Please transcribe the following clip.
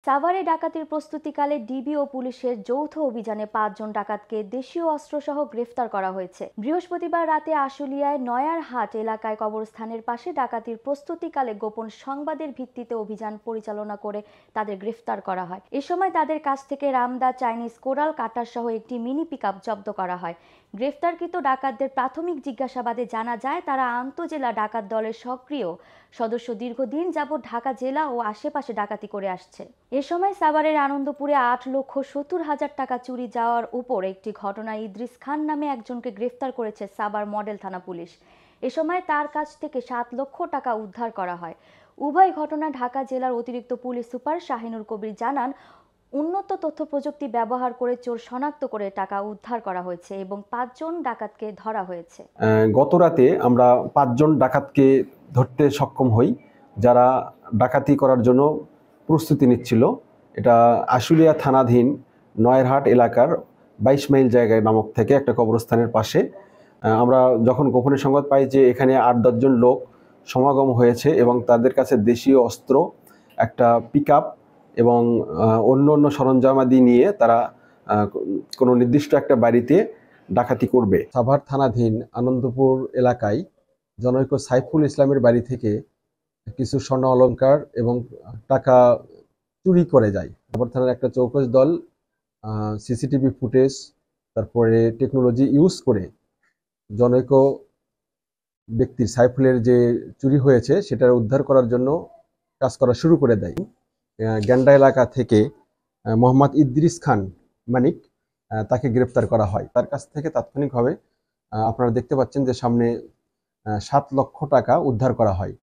সাভারে ডাকাতির প্রস্তুতিকালে ডিবি ও পুলিশের যৌথ অভিযানে ৫ জন ডাকাতকে দেশীয় অস্ত্রসহ গ্রেফতার করা হয়েছে। বৃহস্পতিবার রাতে আশুলিয়ায় নয়ারহাট এলাকায় কবরস্থানের পাশে ডাকাতির প্রস্তুতিকালে গোপন সংবাদের ভিত্তিতে অভিযান পরিচালনা করে তাদের গ্রেফতার করা হয়। এ সময় তাদের কাছ থেকে রামদা, চাইনিজ কোরাল কাটার সহ একটি মিনি পিকআপ জব্দ করা হয়। গ্রেফতারকৃত ডাকাতদের প্রাথমিক জিজ্ঞাসাবাদে জানা যায় তারা আন্তঃজেলা ডাকাত দলের সক্রিয় সদস্য, দীর্ঘদিন যাবৎ ঢাকা জেলা ও আশেপাশে ডাকাতি করে আসছে। এ সময় সাভারের আনন্দপুরে ৮,৭০,০০০ টাকা চুরি যাওয়ার উপর একটি ঘটনায় ইদ্রিস খান নামে একজনকে গ্রেফতার করেছে সাভার মডেল থানা পুলিশ। এ সময় তার কাছ থেকে ৭ লক্ষ টাকা উদ্ধার করা হয়। উভয় ঘটনা ঢাকা জেলার অতিরিক্ত পুলিশ সুপার শাহিনুর কবির জানান, উন্নত তথ্য প্রযুক্তি ব্যবহার করে চোর শনাক্ত করে টাকা উদ্ধার করা হয়েছে এবং ৫ জন ডাকাতকে ধরা হয়েছে। গত রাতে আমরা ৫ জন ডাকাতকে ধরতে সক্ষম হই, যারা ডাকাতি করার জন্য প্রস্তুতি নিচ্ছিল। এটা আশুলিয়া থানাধীন নয়ারহাট এলাকার ২২ মাইল জায়গায় নামক থেকে একটা কবরস্থানের পাশে। আমরা যখন গোপনে সংবাদ পাই যে এখানে ৮-১০ জন লোক সমাগম হয়েছে এবং তাদের কাছে দেশীয় অস্ত্র, একটা পিকআপ এবং অন্য সরঞ্জামাদি নিয়ে তারা কোনো নির্দিষ্ট একটা বাড়িতে ডাকাতি করবে। সাভার থানাধীন আনন্দপুর এলাকায় জনৈক সাইফুল ইসলামের বাড়ি থেকে কিছু স্বর্ণ অলংকার এবং টাকা চুরি করে যায়। সাভার থানার একটা চৌকস দল সিসিটিভি ফুটেজ, তারপরে টেকনোলজি ইউজ করে জনৈক ব্যক্তির সাইফুলের যে চুরি হয়েছে সেটা উদ্ধার করার জন্য কাজ করা শুরু করে দেয়। গ্যান্ডা এলাকা থেকে মোহাম্মদ ইদ্রিস খান মানিক তাকে গ্রেপ্তার করা হয়। তার কাছ থেকে তাৎক্ষণিকভাবে আপনারা দেখতে পাচ্ছেন যে সামনে ৭ লক্ষ টাকা উদ্ধার করা হয়।